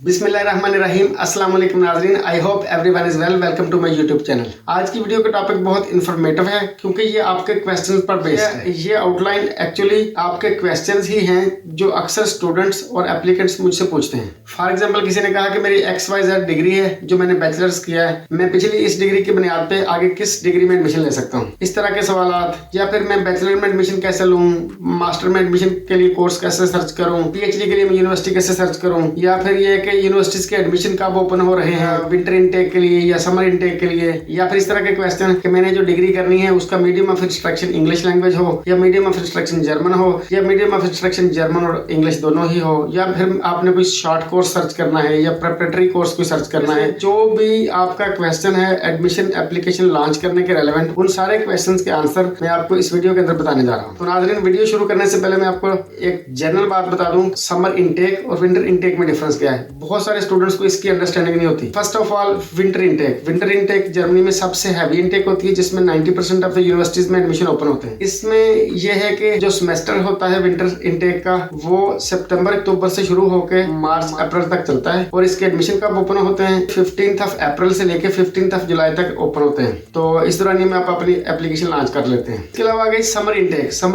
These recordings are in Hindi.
बिस्मिल्लाहिर्रहमानिर्रहीम। अस्सलाम वालेकुम नाज़रीन, I hope everyone is well. Welcome to my YouTube channel. आज की वीडियो का टॉपिक बहुत इन्फॉर्मेटिव है क्योंकि ये आपके क्वेश्चंस पर बेस्ड है। ये आउटलाइन एक्चुअली आपके क्वेश्चंस ही हैं जो अक्सर स्टूडेंट्स और एप्लीकेंट्स मुझसे पूछते हैं। फॉर एग्जाम्पल, किसी ने कहा कि मेरी XYZ डिग्री है जो मैंने बैचलर्स किया है, मैं पिछली इस डिग्री की बुनियाद पे आगे किस डिग्री में एडमिशन ले सकता हूँ, इस तरह के सवालात। या फिर मैं बैचलर में एडमिशन कैसे लूँ, मास्टर में एडमिशन के लिए कोर्स कैसे सर्च करूँ, PhD के लिए मैं यूनिवर्सिटी कैसे सर्च करूँ, या फिर ये यूनिवर्सिटीज के एडमिशन कब ओपन हो रहे हैं, विंटर इनटेक के लिए या समर इनटेक के लिए, या फिर इस तरह के क्वेश्चन कि मैंने जो डिग्री करनी है उसका medium of instruction English language हो या मीडियम ऑफ इंस्ट्रक्शन जर्मन हो या मीडियम ऑफ इंस्ट्रक्शन जर्मन और इंग्लिश दोनों ही हो, या फिर आपने कोई शॉर्ट कोर्स सर्च करना है या प्रिपरेटरी कोर्स कोई सर्च करना है। जो भी आपका क्वेश्चन है एडमिशन एप्लीकेशन लॉन्च करने के रेलेवेंट, उन सारे क्वेश्चन के आंसर मैं आपको इस वीडियो के अंदर बताने जा रहा हूँ। तो नाज़रीन, वीडियो शुरू करने से पहले मैं आपको एक जनरल बात बता दूं, समर इनटेक और विंटर इनटेक में डिफरेंस क्या है। बहुत सारे स्टूडेंट्स को इसकी अंडरस्टैंडिंग नहीं होती। First of all, winter intake Germany में सबसे हैवी इनटेक होती है जिसमें 90% ऑफ द यूनिवर्सिटीज में एडमिशन ओपन होते हैं। इसमें यह है कि जो सेमेस्टर होता है विंटर इनटेक का, वो सितंबर अक्टूबर से शुरू होकर मार्च अप्रैल तक चलता है और इसके एडमिशन कब ओपन होते हैं, 15 अप्रैल से लेकर 15 जुलाई तक ओपन होते हैं। तो इस दौरान में आप अपनी एप्लीकेशन लॉन्च कर लेते हैं। इसके अलावा आ गई समर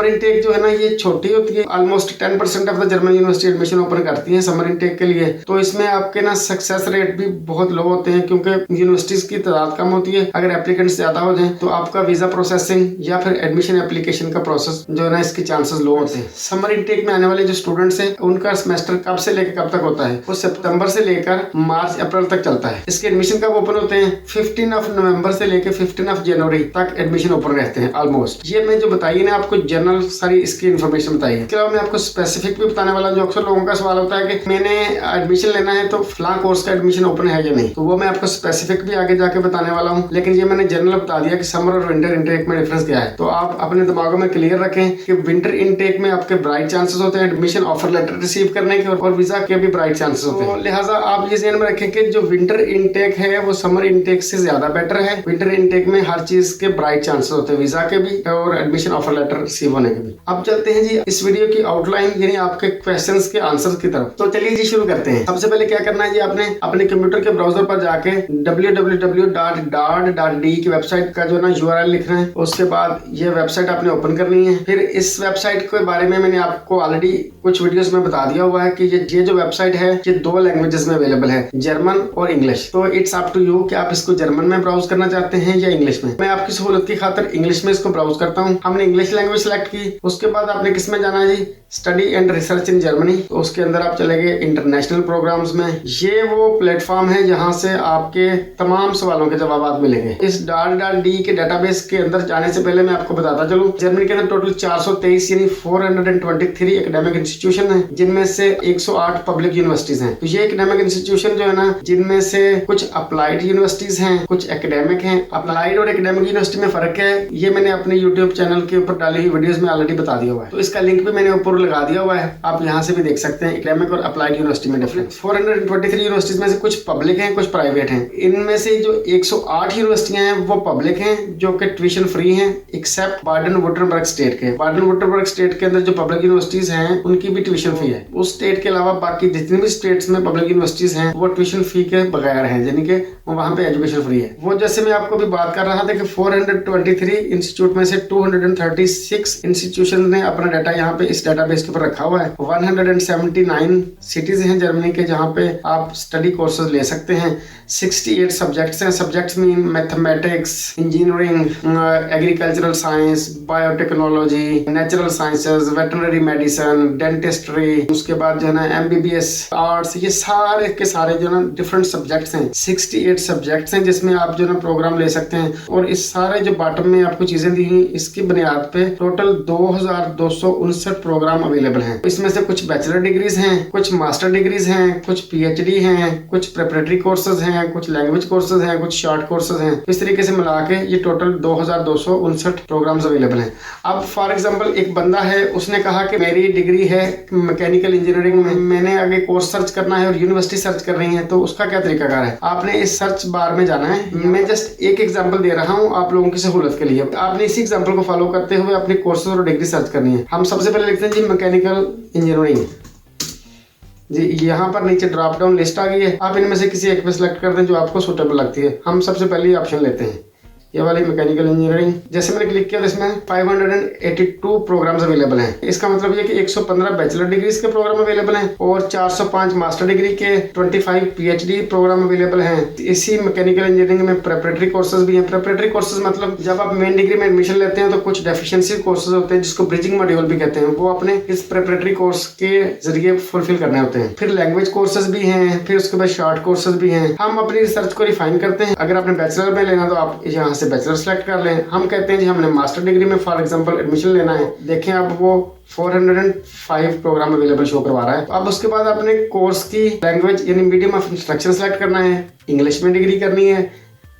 इनटेक जो है ना, ये छोटी होती है। Almost 10% of the German university admission open करती है समर इनटेक के लिए। तो इसमें आपके ना सक्सेस रेट भी बहुत लो होते हैं क्योंकि यूनिवर्सिटीज की तादाद कम होती है। अगर एप्लीकेंट्स ज्यादा हो जाएं तो आपका वीजा प्रोसेसिंग या फिर एडमिशन एप्लीकेशन का प्रोसेस जो है ना, इसके चांसेस लो होते हैं। समर इनटेक में आने वाले जो स्टूडेंट्स हैं उनका सेमेस्टर कब से लेकर कब तक होता है, वो सितंबर से लेकर मार्च अप्रैल तक चलता है। इसके एडमिशन कब ओपन होते हैं, 15 नवंबर से लेकर 15 जनवरी तक एडमिशन ओपन रहते हैं ऑलमोस्ट। ये मैं जो बताई ना आपको जनरल सारी इसकी इन्फॉर्मेशन बताई है। इसके अलावा मैं आपको स्पेसिफिक भी बताने वाला, जो अक्सर लोगों का सवाल होता है कि मैंने एडमिशन लेना है तो फलां कोर्स का एडमिशन ओपन है या नहीं, तो वो मैं आपको स्पेसिफिक भी आगे जाके बताने वाला हूँ। लेकिन ये मैंने जनरल बता दिया कि समर और विंटर इनटेक में डिफरेंस क्या है। तो आप अपने दिमागों में क्लियर रखें कि विंटर इनटेक में आपके ब्राइट चांसेस होते हैं एडमिशन ऑफर लेटर रिसीव करने के और वीजा के भी ब्राइट चांसेस होते हैं। लिहाजा आप ये ध्यान में रखें कि जो विंटर इनटेक है वो समर इनटेक से ज्यादा बेटर है। विंटर इनटेक में हर चीज के ब्राइट चांसेस होते हैं, वीजा के भी और एडमिशन ऑफर लेटर रिसीव होने के भी। अब चलते हैं जी इस वीडियो की आउटलाइन यानी आपके क्वेश्चंस के आंसर्स की तरफ। तो चलिए जी शुरू करते हैं। सबसे पहले क्या करना है जी, आपने अपने कंप्यूटर के ब्राउजर पर जाके www.dard.de की वेबसाइट का जो ना URL लिखना है। उसके बाद ये वेबसाइट आपने ओपन करनी है। फिर इस वेबसाइट के बारे में मैंने आपको ऑलरेडी कुछ वीडियोस में बता दिया हुआ है कि ये जो वेबसाइट है ये 2 लैंग्वेजेस में अवेलेबल है, जर्मन और इंग्लिश। तो इट्स अप टू यू कि आप इसको जर्मन में ब्राउज करना चाहते हैं या इंग्लिश में। मैं आपकी सहूलत की खातिर इंग्लिश में इसको ब्राउज करता हूँ। हमने इंग्लिश लैंग्वेज सेलेक्ट की। उसके बाद आपने किस में जाना है जी, study and research in Germany. तो उसके अंदर आप चले गए इंटरनेशनल प्रोग्राम्स में। ये वो प्लेटफॉर्म है जहां से आपके तमाम सवालों के जवाब मिलेंगे। इस .de के डेटाबेस के अंदर जाने से पहले मैं आपको बताता चलूं, जर्मनी के अंदर टोटल 423 यानी 423 एकेडमिक इंस्टीट्यूशन है, जिनमें से 108 पब्लिक यूनिवर्सिटीज हैं। तो ये एकेडमिक इंस्टीट्यूशन जो है ना, जिनमें से कुछ अप्लाइड यूनिवर्सिटीज हैं, कुछ एकेडमिक हैं। अप्लाइड और एकेडमिक यूनिवर्सिटी में फर्क है, ये मैंने अपने यूट्यूब चैनल के ऊपर डाली हुई वीडियोस में ऑलरेडी बता दिया हुआ है। तो इसका लिंक भी मैंने ऊपर लगा दिया हुआ है, आप यहाँ से भी देख सकते हैं एकेडमिक और अप्लाइड यूनिवर्सिटी में डिफरेंस। 423 यूनिवर्सिटीज में से कुछ पब्लिक हैं, कुछ प्राइवेट हैं। इनमें से जो 108 यूनिवर्सिटियां हैं वो पब्लिक हैं जो कि ट्यूशन फ्री हैं, एक्सेप्ट बाडेन-वुर्टेंबर्ग स्टेट के। बाडेन-वुर्टेंबर्ग स्टेट के अंदर जो पब्लिक यूनिवर्सिटीज हैं उनकी भी ट्यूशन फी है। उस स्टेट के अलावा बाकी जितनी भी स्टेट्स में पब्लिक यूनिवर्सिटीज हैं वो ट्यूशन फी के बगैर हैं, यानी कि वहां पे एजुकेशन फ्री है। वो जैसे मैं आपको भी बात कर रहा था कि 423 इंस्टीट्यूट में से 236 इंस्टीट्यूशन ने अपना डाटा यहाँ पे इस डाटाबेस के ऊपर रखा हुआ है। 179 सिटीज हैं जर्मनी के जहाँ पे आप स्टडी कोर्सेज ले सकते हैं। 68 सब्जेक्ट्स हैं। सब्जेक्ट्स में mathematics, engineering, agricultural science, biotechnology, natural sciences, veterinary medicine, dentistry, उसके बाद जो है ना MBBS, आर्ट्स, ये सारे के सारे जो ना डिफरेंट सब्जेक्ट्स हैं। 68 सब्जेक्ट्स हैं जिसमें आप जो ना प्रोग्राम ले सकते हैं। और इस सारे जो बॉटम में आपको चीजें दी हुई, इसकी बुनियाद पे टोटल 2259 प्रोग्राम अवेलेबल हैं। इसमें से कुछ बैचलर डिग्रीज हैं, कुछ मास्टर डिग्रीज हैं, कुछ PhD हैं, कुछ प्रिपरेटरी कोर्सेज हैं, कुछ लैंग्वेज कोर्सेज हैं, कुछ शॉर्ट कोर्सेज हैं। इस तरीके से मिला के ये टोटल 2259 प्रोग्राम्स अवेलेबल हैं। अब फॉर एग्जांपल एक बंदा है, उसने कहा कि मेरी डिग्री है मैकेनिकल इंजीनियरिंग में, मैंने आगे कोर्स सर्च करना है और यूनिवर्सिटी सर्च कर रही है, तो उसका क्या तरीकाकार है। आपने इस सर्च बार में जाना है। मैं जस्ट एक एग्जाम्पल दे रहा हूँ आप लोगों की सहूलत के लिए। आपने इसी एग्जाम्पल को फॉलो करते हुए अपने कोर्सेज और डिग्री सर्च करनी है। हम सबसे पहले लिखते हैं जी मैकेनिकल इंजीनियरिंग। जी यहाँ पर नीचे ड्रॉप डाउन लिस्ट आ गई है, आप इनमें से किसी एक पे सिलेक्ट कर दें जो आपको सूटेबल लगती है। हम सबसे पहले ये ऑप्शन लेते हैं, ये वाली मैकेनिकल इंजीनियरिंग। जैसे मैंने क्लिक किया तो इसमें 582 प्रोग्राम्स अवेलेबल हैं। इसका मतलब ये कि 115 बैचलर डिग्रीज के प्रोग्राम अवेलेबल हैं और 405 मास्टर डिग्री के, 25 पीएचडी प्रोग्राम अवेलेबल हैं। इसी मैकेनिकल इंजीनियरिंग में प्रेपरेटरी कोर्सेज भी हैं। प्रेपरेटरी कोर्सेज मतलब जब आप मेन डिग्री में एडमिशन लेते हैं तो कुछ डेफिशिएंसी कोर्सेज होते हैं जिसको ब्रिजिंग मॉड्यूल भी कहते हैं, वो अपने इस प्रेपरेटरी कोर्स के जरिए फुलफिल करने होते हैं। फिर लैंग्वेज कोर्सेज भी हैं, फिर उसके बाद शॉर्ट कोर्सेज भी हैं। हम अपनी रिसर्च को रिफाइन करते हैं। अगर आपने बैचलर में लेना तो आप यहाँ से बैचलर सेलेक्ट कर लें। हम कहते हैं जी हमने मास्टर डिग्री में फॉर एग्जांपल एडमिशन लेना है, देखें अब वो 405 प्रोग्राम अवेलेबल शो करवा रहा है। अब उसके बाद अपने कोर्स की लैंग्वेज यानी मीडियम ऑफ इंस्ट्रक्शन सेलेक्ट करना है, इंग्लिश में डिग्री करनी है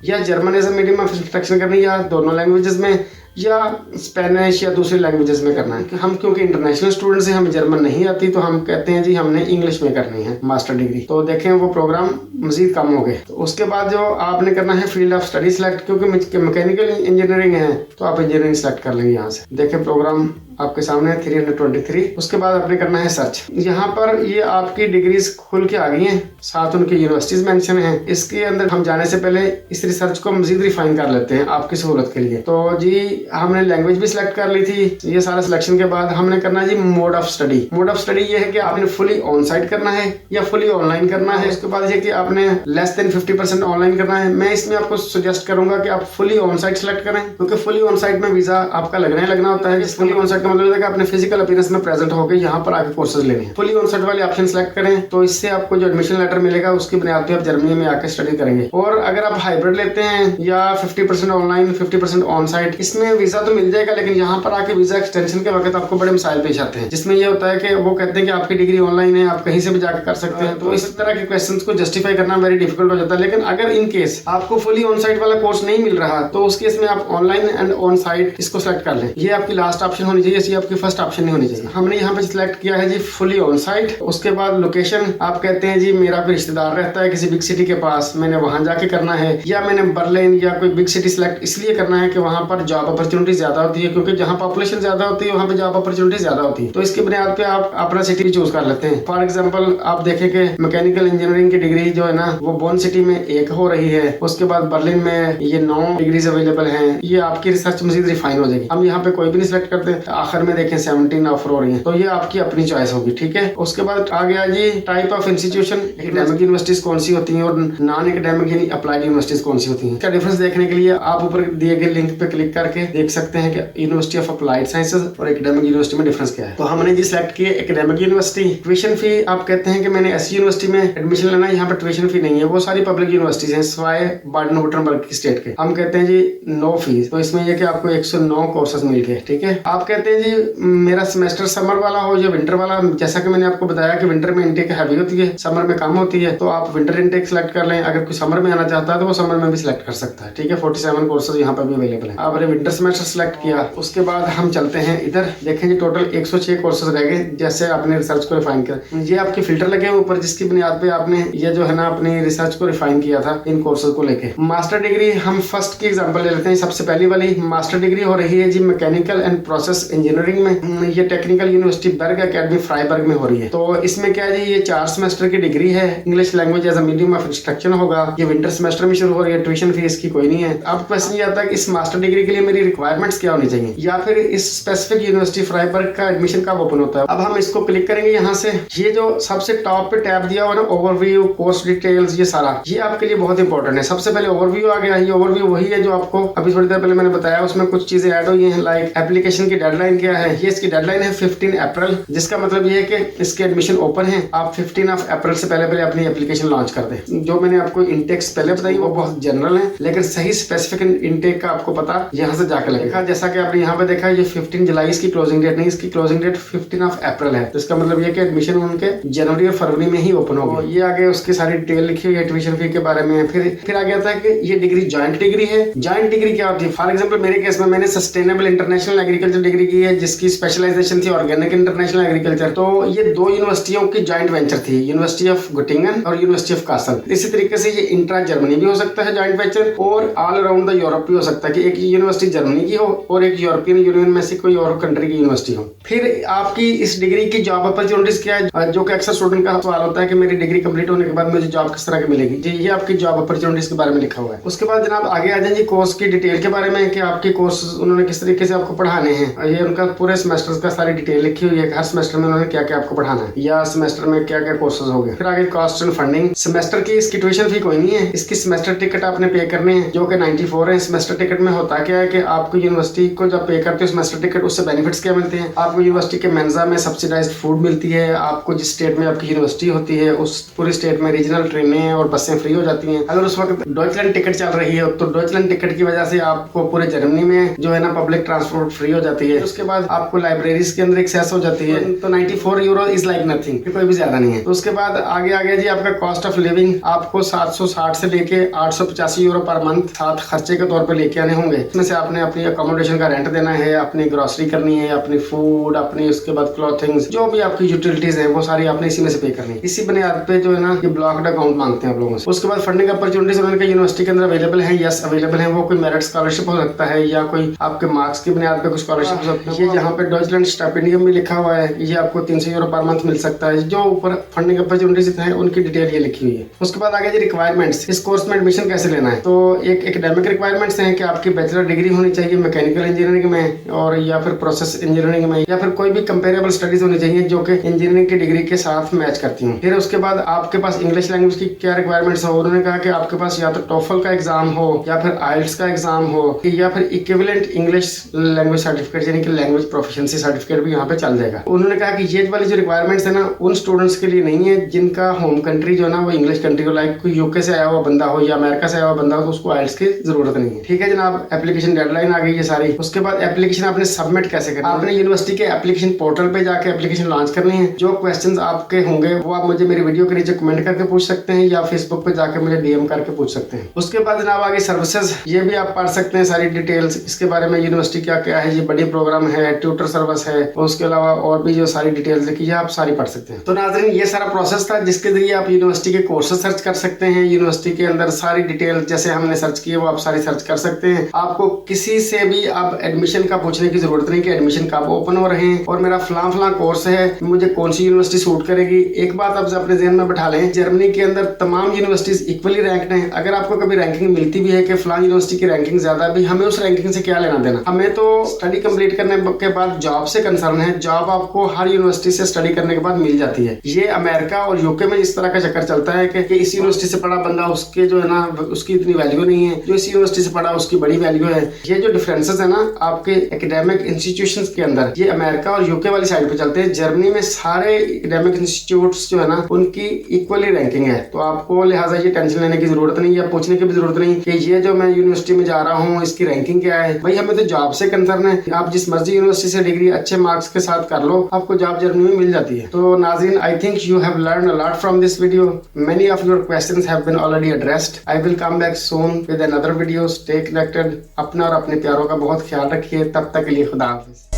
या German as a medium of instruction करनी है या दोनों लैंग्वेजेस में या स्पेनिश या दूसरी लैंग्वेजेस में करना है। हम क्योंकि इंटरनेशनल स्टूडेंट्स हैं, हमें जर्मन नहीं आती, तो हम कहते हैं जी हमने इंग्लिश में करनी है मास्टर डिग्री। तो देखें वो प्रोग्राम मजीद कम हो गए। तो उसके बाद जो आपने करना है फील्ड ऑफ स्टडी सेलेक्ट, क्योंकि मैकेनिकल इंजीनियरिंग है तो आप इंजीनियरिंग सेलेक्ट कर लेंगे। यहाँ से देखें प्रोग्राम आपके सामने 323। उसके बाद आपने करना है सर्च। यहाँ पर ये आपकी डिग्रीज खुल के आ गई हैं, साथ उनकी यूनिवर्सिटीज मेंशन हैं। इसके अंदर हम जाने से पहले इस रिसर्च को मजीद रिफाइन कर लेते हैं आपकी सहूलत के लिए। तो जी हमने लैंग्वेज भी सिलेक्ट कर ली थी। ये सारा सिलेक्शन के बाद हमने करना है जी mode of study. Mode of study ये है कि आपने फुली ऑन साइट करना है या फुली ऑनलाइन करना है। उसके बाद ये कि आपने लेस देन 50% ऑनलाइन करना है। मैं इसमें आपको सजेस्ट करूंगा कि आप फुली ऑन साइट सेलेक्ट करें, क्योंकि फुली ऑन साइट में वीजा आपका लगना होता है। फुली ऑन साइट का मतलब है कि आपने फिजिकल अपीयरेंस में प्रेजेंट होकर यहाँ पर आके कोर्सेज लेने हैं। फुली ऑन साइट वाले ऑप्शन सेलेक्ट करें तो इससे आपको जो एडमिशन लेटर मिलेगा उसकी बुनियाद पे आप जर्मनी में आके स्टडी करेंगे। और अगर आप हाइब्रिड लेते हैं या 50% ऑनलाइन 50% ऑन साइट, इसमें वीजा तो मिल जाएगा, लेकिन यहाँ पर आके वीजा एक्सटेंशन के वक्त आपको बड़े मसाइल पेश आते हैं, जिसमें यह होता है कि वो कहते हैं कि आपकी डिग्री ऑनलाइन है, आप कहीं से भी जाकर कर सकते हैं। तो इस तरह के क्वेश्चंस को जस्टिफाई करना वेरी डिफिकल्ट हो जाता है। लेकिन अगर इन केस आपको फुली ऑन साइट वाला कोर्स नहीं मिल रहा तो उस केस में आप ऑनलाइन एंड ऑन साइट इसको सेलेक्ट कर लें। ये आपकी लास्ट ऑप्शन होनी चाहिए, ये आपकी फर्स्ट ऑप्शन नहीं होनी चाहिए। हमने यहाँ पे सिलेक्ट किया है जी फुली ऑन साइट। उसके बाद लोकेशन आप कहते हैं जी मेरा कोई रिश्तेदार रहता है किसी बिग सिटी के पास, मैंने वहां जाके करना है, या मैंने बर्लिन या कोई बिग सिटी सिलेक्ट इसलिए करना है कि वहां पर जॉब अपॉर्चुनिटी ज्यादा होती है, क्योंकि जहां पॉपुलेशन ज्यादा होती है वहां पे जॉब अपॉर्चुनिटी ज्यादा होती है। तो इसकी बुनियाद पे आप अपना सिटी चूज कर लेते हैं। फॉर एग्जाम्पल आप देखें कि मैकेनिकल इंजीनियरिंग की डिग्री जो है ना वो बोन सिटी में 1 हो रही है, उसके बाद बर्लिन में ये 9 डिग्रीज अवेलेबल हैं। ये आपकी रिसर्च मजीद रिफाइन हो जाएगी। हम यहाँ पे कोई भी नहीं सिलेक्ट करते, आखिर में देखें 17 ऑफर हो रही है, तो ये आपकी अपनी चॉइस होगी। ठीक है, उसके बाद आ गया जी type of institution, academic universities कौन सी होती हैं और नॉन एकेडमिक यानी अप्लाइड यूनिवर्सिटीज कौन सी होती हैं। इसका डिफरेंस देखने के लिए आप ऊपर दिए गए लिंक पे क्लिक करके देख सकते हैं कि यूनिवर्सिटी ऑफ अप्लाइड साइंसेज और एकेडमिक यूनिवर्सिटी में डिफरेंस क्या है। तो हमने जी सिलेक्ट किए एकेडमिक यूनिवर्सिटी। ट्यूशन फी आप कहते हैं कि मैंने ऐसी यूनिवर्सिटी में एडमिशन लेना है, यहाँ पर ट्यूशन फी नहीं है, वो सारी पब्लिक यूनिवर्सिटीज हैं सिवाय बाden-württemberg की स्टेट के। हम कहते हैं जी नो फीस, तो इसमें यह कि आपको 109 कोर्सेज मिल गए। ठीक है, आप कहते हैं जी मेरा सेमेस्टर समर वाला हो या विंटर वाला। जैसा कि मैंने आपको बताया कि विंटर में इंटेक हैवी होती है, समर में कम होती है, तो आप विंटर इंटेक सेलेक्ट कर लें। अगर कोई समर में आना चाहता है तो वो समर में भी सिलेक्ट कर सकता है। ठीक है, 47 कोर्सेज यहाँ पर भी अवेलेबल है। आपने विंटर सेमेस्टर सेलेक्ट किया, उसके बाद हम चलते हैं इधर, देखें जी टोटल 106 कोर्सेज रह गए जैसे आपने रिसर्च को रिफाइन किया। ये आपके फिल्टर लगे हैं ऊपर, जिसकी बुनियाद पे आपने ये जो है ना अपनी रिसर्च को रिफाइन किया था इन कोर्सेज को लेके। मास्टर डिग्री हम फर्स्ट की एग्जांपल ले लेते हैं। सबसे पहली वाली मास्टर डिग्री हो रही है जी मैकेनिकल एंड प्रोसेस इंजीनियरिंग में। ये टेक्निकल यूनिवर्सिटी बर्ग एकेडमी फ्राइबर्ग में हो रही है। तो इसमें क्या है जी, ये 4 सेमेस्टर की डिग्री है। English language as a medium of instruction होगा। ये विंटर सेमेस्टर में शुरू हो रही है। ट्यूशन फीस की कोई नहीं है। अब क्वेश्चन ये आता है कि इस मास्टर डिग्री के लिए मेरी रिक्वायरमेंट्स क्या होनी चाहिए, या फिर इस स्पेसिफिक यूनिवर्सिटी फ्राइबर्ग का एडमिशन कब ओपन होता है। अब हम इसको क्लिक करेंगे यहाँ से। ये जो सबसे टॉप पे टैब दिया हुआ ना ओवरव्यू, कोर्स डिटेल्स, ये सारा ये आपके लिए बहुत इंपॉर्टेंट है। सबसे पहले ओवरव्यू आ गया। ये ओवरव्यू वही है जो आपको अभी थोड़ी देर पहले मैंने बताया। उसमें कुछ चीजें ऐड हुई हैं, लाइक एप्लीकेशन की डेडलाइन क्या है। ये इसकी डेडलाइन है 15 अप्रैल, जिसका मतलब ये है कि इसके एडमिशन ओपन है। आप 15 अप्रैल से पहले अपनी एप्लीकेशन लॉन्च कर दें। जो मैंने आपको इंटेक्स पहले बताई वो बहुत जनरल है, लेकिन सही स्पेसिफिक इंटेक का आपको पता यहाँ से जाकर लगेगा। जैसा कि आपने यहाँ पे देखा ये 15 जुलाई इसकी क्लोजिंग डेट नहीं, इसकी क्लोजिंग डेट 15 अप्रैल है। तो इसका मतलब ये कि एडमिशन उनके जनवरी और फरवरी में ही ओपन होगा। ये आगे उसकी सारी डिटेल लिखी हुई है ट्यूशन फी के बारे में। फिर आ गया था कि ये डिग्री जॉइंट डिग्री है। जॉइंट डिग्री क्या होती है। फॉर एग्जांपल मेरे केस में मैंने सस्टेनेबल इंटरनेशनल एग्रीकल्चर डिग्री की डिग्री है जिसकी स्पेशलाइजेशन थी ऑर्गेनिक इंटरनेशनल एग्रीकल्चर। तो ये दो यूनिवर्सिटियों की जॉइंट वेंचर थी, यूनिवर्सिटी ऑफ गोटिंगन और यूनिवर्सिटी ऑफ कासल। इसी तरीके से ये इंट्रा जर्मनी भी हो सकता है जॉइंट वेंचर, और ऑल अराउंड द यूरोप भी हो सकता है कि एक यूनिवर्सिटी जर्मनी की हो और एक यूरोपियन यूनियन में से कोई और कंट्री की यूनिवर्सिटी हो। फिर आपकी इस डिग्री की जॉब अपॉर्चुनिटीज क्या है, जो कि अक्सर स्टूडेंट का सवाल होता है कि मेरी डिग्री कंप्लीट होने के बाद मुझे जॉब किस तरह की मिलेगी। जी ये आपकी जॉब अपॉर्चुनिटीज के बारे में लिखा हुआ है। उसके बाद जनाब आगे आ जाएंगे कोर्स की डिटेल के बारे में कि आपके कोर्स उन्होंने किस तरीके से आपको पढ़ाने हैं। ये उनका पूरे सेमेस्टर का सारी डिटेल लिखी हुई है, हर सेमेस्टर में उन्होंने क्या क्या आपको पढ़ाना है या सेमेस्टर में क्या क्या कोर्सेज हो गए। फिर आगे कॉस्ट एंड फंडिंग। सेमेस्टर की इसकी ट्यूशन फी कोई नहीं है, इसकी सेमेस्टर टिकट आपने पे करने हैं जो कि 94 है। सेमेस्टर टिकट में होता क्या है कि आपको यूनिवर्सिटी को जब पे करते हो सेमेस्टर टिकट, उससे बेनिफिट्स क्या मिलते हैं। आपको यूनिवर्सिटी के मेंजा में सब्सिडाइज्ड फूड मिलती है, आपको जिस स्टेट में आपकी यूनिवर्सिटी होती है उस पूरी स्टेट में रीजनल ट्रेनें और बसें फ्री हो जाती हैं। अगर उस वक्त डॉइचलैंड टिकट चल रही है तो डॉइचलैंड टिकट की वजह से आपको पूरे जर्मनी में जो है ना पब्लिक ट्रांसपोर्ट फ्री हो जाती है। उसके बाद आपको लाइब्रेरीज के अंदर एक्सेस हो जाती है। तो 94 यूरो इज लाइक नथिंग, कोई भी ज्यादा नहीं है। तो उसके बाद आगे आ गया जी आपका कॉस्ट ऑफ लिविंग। आपको 760 से लेके 885 यूरो पर मंथ साथ खर्चे के तौर पे लेके आने होंगे। इसमें से आपने अपनी अकोमोडेशन का रेंट देना है, अपनी ग्रोसरी करनी है, अपनी फूड, अपनी उसके बाद क्लॉथिंग्स, जो भी आपकी यूटिलिटीज है वो सारी आपने इसी में से पे करनी है। इसी बुनियाद पे जो है ना ये ब्लॉक्ड अकाउंट मांगते हैं आप लोगों से। उसके बाद फंडिंग अपॉर्चुनिटीज उन्होंने यूनिवर्सिटी के अंदर अवेलेबल है, यस अवेलेबल है। वो कोई मेरिट स्कॉलरशिप हो सकता है या कोई आपके मार्क्स की बुनियाद पे कुछ स्कॉलरशिप हो सकता है। ये यहाँ पे डॉइचलैंड स्टाइपेंडियम भी लिखा हुआ है, ये आपको 300 यूरो पर मंथ मिल सकता है। जो ऊपर फंडिंग अपॉर्चुनिटीज है उनकी डिटेल ये लिखी हुई है। उसके बाद आगे जी रिक्वायरमेंट्स, इस कोर्स में एडमिशन कैसे लेना है। तो एक एकेडमिक रिक्वायरमेंट्स हैं कि आपकी बैचलर डिग्री होनी चाहिए मैकेनिकल इंजीनियरिंग में और या फिर प्रोसेस इंजीनियरिंग में, या फिर कोई भी कंपेरेबल स्टडीज होनी चाहिए जो कि इंजीनियरिंग की डिग्री के साथ मैच करती हूँ। फिर उसके बाद आपके पास इंग्लिश लैंग्वेज की क्या रिक्वायरमेंट्स हो। उन्होंने कहा कि आपके पास या तो टोफल का एग्जाम हो या फिर आइल्स का एग्जाम हो या फिर इक्विवेलेंट इंग्लिश लैंग्वेज सर्टिफिकेट यानी कि लैंग्वेज प्रोफिशिएंसी सर्टिफिकेट भी यहाँ पे चल जाएगा। उन्होंने कहा कि ये वाली जो रिक्वायरमेंट्स है ना उन स्टूडेंट्स के लिए नहीं है जिनका होम कंट्री जो है ना वो इंग्लिश कंट्री हो, लाइक कोई यूके से आया हुआ बंदा हो या अमेरिका से आया हुआ बंदा हो तो उसको आइल्स की जरूरत नहीं है। ठीक है जनाब, एप्लीकेशन डेडलाइन आ गई है सारी। उसके बाद एप्लीकेशन आपने सबमिट कैसे करना है। आपने यूनिवर्सिटी के एप्लीकेशन पोर्टल पे जाके एप्लीकेशन लॉन्च करनी है। जो क्वेश्चंस आपके होंगे वो आप मुझे मेरी वीडियो के नीचे कमेंट करके पूछ सकते हैं या फेसबुक पे जाकर मुझे डीएम करके पूछ सकते हैं। उसके बाद जनाब आगे सर्विसेज, ये भी आप पढ़ सकते हैं सारी डिटेल्स इसके बारे में। यूनिवर्सिटी क्या क्या है, ये बड़ी प्रोग्राम है, ट्यूटर सर्विस है, उसके अलावा और भी जो सारी डिटेल्स लिखी है आप सारी पढ़ सकते हैं। तो नाज़रीन ये सारा प्रोसेस था जिसके जरिए आप यूनिवर्सिटी के कोर्सेज सर्च कर सकते हैं। यूनिवर्सिटी के अंदर सारी डिटेल जैसे हमने सर्च की है वो आप सारी सर्च कर सकते हैं। आपको किसी से भी आप एडमिशन का पूछने की जरूरत नहीं कि एडमिशन कब ओपन हो रहे हैं और मेरा फलां कोर्स है, मुझे कौन सी यूनिवर्सिटी सूट करेगी। एक बात आप अपने ज़हन में बैठा लें, जर्मनी के अंदर तमाम यूनिवर्सिटीज इक्वली रैंक्ड हैं। अगर आपको कभी रैंकिंग मिलती भी है कि फलां यूनिवर्सिटी की रैंकिंग ज्यादा, भी हमें उस रैंकिंग से क्या लेना देना। हमें तो स्टडी कंप्लीट करने के बाद जॉब से कंसर्न है। जॉब आपको हर यूनिवर्सिटी से स्टडी करने के बाद मिल जाती है। ये अमेरिका और यूके में इस तरह का चक्कर चलता है कि इस यूनिवर्सिटी से पढ़ा बंदा उसके जो है ना उसकी इतनी वैल्यू नहीं है, जो इस यूनिवर्सिटी से पढ़ा उसकी बड़ी वैल्यू है। ये जो डिफरेंसेस है ना आपके एकेडमिक इंस्टीट्यूशंस के अंदर, ये अमेरिका और यूके वाली साइड पे चलते हैं। जर्मनी में सारे एकेडमिक इंस्टीट्यूट्स जो है ना उनकी इक्वली रैंकिंग है। तो आपको लिहाजा ये टेंशन लेने की जरूरत नहीं या पूछने की भी जरूरत नहीं कि ये जो मैं यूनिवर्सिटी में जा रहा हूँ इसकी रैंकिंग क्या है। भाई हमें तो जॉब से कंसर्न है। आप जिस मर्जी यूनिवर्सिटी से डिग्री अच्छे मार्क्स के साथ कर लो, आपको जॉब जर्मनी में मिल जाती है। तो नाज़रीन, I think you have learn a lot from this video. Many of your questions have been already addressed. I will come back soon with another video. Stay connected. अपना और अपने प्यारों का बहुत ख्याल रखिए। तब तक के लिए खुदा हाफिज।